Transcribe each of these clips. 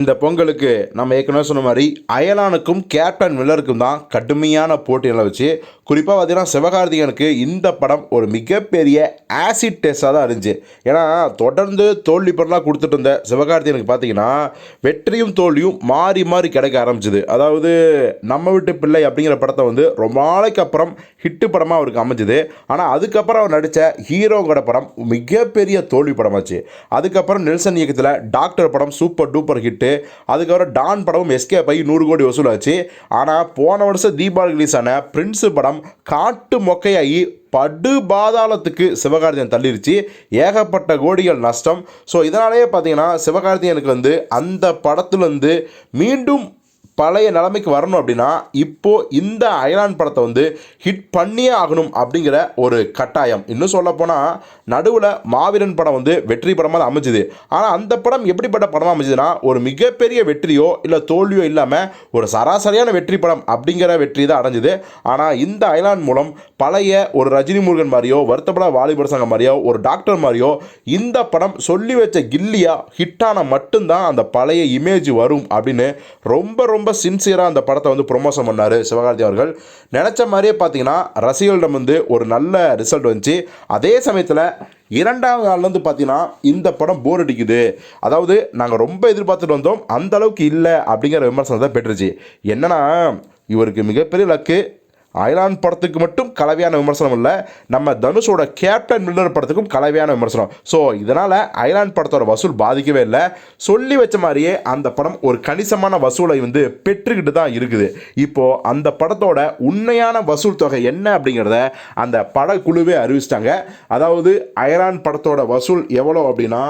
இந்த பொங்கலுக்கு நம்ம ஏற்கனவே சொன்ன மாதிரி அயலானுக்கும் கேப்டன் மில்லருக்கும் தான் கடுமையான போட்டிகளை வச்சு குறிப்பாக பார்த்தீங்கன்னா சிவகார்த்திகேயனுக்கு இந்த படம் ஒரு மிகப்பெரிய ஆசிட் டெஸ்ட்டாக தான் இருந்துச்சு. ஏன்னா தொடர்ந்து தோல்வி படம்லாம் கொடுத்துட்டு இருந்த சிவகார்த்திகேயனுக்கு பார்த்தீங்கன்னா வெற்றியும் தோல்வியும் மாறி மாறி கிடைக்க ஆரம்பிச்சுது. அதாவது நம்ம வீட்டு பிள்ளை அப்படிங்கிற படத்தை வந்து ரொம்ப நாளைக்கு அப்புறம் ஹிட்டு படமாக அவருக்கு அமைஞ்சுது. ஆனால் அதுக்கப்புறம் அவர் நடித்த ஹீரோங்கட படம் மிகப்பெரிய தோல்வி படமாச்சு. அதுக்கப்புறம் நெல்சன் இயக்கத்தில் டாக்டர் படம் சூப்பர் டூப்பர் ஹிட்டு. அதுக்கப்புறம் டான் படமும் எஸ்கேப் ஆகி 100 கோடி வசூலாச்சு. ஆனால் போன வருஷம் தீபாவளி ரிலீஸ் ஆன பிரின்ஸ் படம் காட்டு மொக்கையாகி படு பாதாளத்துக்கு சிவகார்த்திகேயன் தள்ளிருச்சு. ஏகப்பட்ட கோடிகள் நஷ்டம். ஸோ இதனாலேயே பார்த்தீங்கன்னா சிவகார்த்திகேயனுக்கு வந்து அந்த படத்துலேருந்து மீண்டும் பழைய நிலைமைக்கு வரணும் அப்படின்னா இப்போது இந்த அயலான் படத்தை வந்து ஹிட் பண்ணியே ஆகணும் அப்படிங்கிற ஒரு கட்டாயம். இன்னும் சொல்லப்போனால் நடுவில் மாவீரன் படம் வந்து வெற்றி படமாக தான் அமைஞ்சுது. ஆனால் அந்த படம் எப்படிப்பட்ட படமாக அமைஞ்சதுன்னா ஒரு மிகப்பெரிய வெற்றியோ இல்லை தோல்வியோ இல்லாமல் ஒரு சராசரியான வெற்றி படம் அப்படிங்கிற வெற்றி தான் அடைஞ்சுது. ஆனால் இந்த அயலான் மூலம் பழைய ஒரு ரஜினி முருகன் மாதிரியோ வருத்தப்பட வாலிபர் சங்கம் மாதிரியோ ஒரு டாக்டர் மாதிரியோ இந்த படம் சொல்லி வச்ச கில்லியா ஹிட்டான மட்டும்தான் அந்த பழைய இமேஜ் வரும் அப்படின்னு ரொம்ப சின்சியராக அந்த படத்தை வந்து ப்ரொமோஷன் பண்ணார் சிவகார்த்தி அவர்கள். நினச்ச மாதிரியே பார்த்தீங்கன்னா ரசிகர்களிடம் வந்து ஒரு நல்ல ரிசல்ட் வந்துச்சு. அதே சமயத்தில் இரண்டாவது நாள்லேருந்து பார்த்தீங்கன்னா இந்த படம் போர் அடிக்குது, அதாவது நாங்கள் ரொம்ப எதிர்பார்த்துட்டு வந்தோம் அந்த அளவுக்கு இல்லை அப்படிங்கிற விமர்சனத்தை பெற்றுச்சு. என்னன்னா இவருக்கு மிகப்பெரிய லக்கு அயலான் படத்துக்கு மட்டும் கலவையான விமர்சனம் இல்லை, நம்ம தனுஷோட கேப்டன் மில்லர் படத்துக்கும் கலவையான விமர்சனம். ஸோ இதனால் அயலான் படத்தோட வசூல் பாதிக்கவே இல்லை. சொல்லி வச்ச மாதிரியே அந்த படம் ஒரு கணிசமான வசூலை வந்து பெற்றுக்கிட்டு தான் இருக்குது. இப்போது அந்த படத்தோட உண்மையான வசூல் தொகை என்ன அப்படிங்கிறத அந்த படக்குழுவே அறிவிச்சிட்டாங்க. அதாவது அயலான் படத்தோட வசூல் எவ்வளோ அப்படின்னா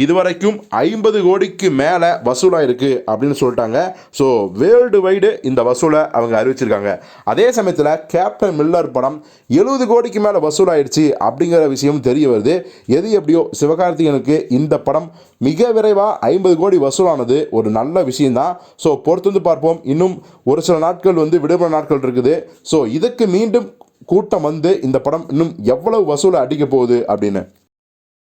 இதுவரைக்கும் 50 கோடிக்கு மேலே வசூலாக இருக்குது அப்படின்னு சொல்லிட்டாங்க. ஸோ வேர்ல்டு வைடு இந்த வசூலை அவங்க அறிவிச்சிருக்காங்க. அதே சமயத்தில் கேப்டன் மில்லர் படம் 70 கோடிக்கு மேலே வசூலாயிடுச்சு அப்படிங்கிற விஷயம் தெரிய வருது. எது எப்படியோ சிவகார்த்திகேயனுக்கு இந்த படம் மிக விரைவாக 50 கோடி வசூலானது ஒரு நல்ல விஷயம்தான். ஸோ பொறுத்து வந்து பார்ப்போம். இன்னும் ஒரு சில நாட்கள் வந்து விடுமுறை நாட்கள் இருக்குது. ஸோ இதுக்கு மீண்டும் கூட்டம் வந்து இந்த படம் இன்னும் எவ்வளவு வசூலை அடிக்க போகுது அப்படின்னு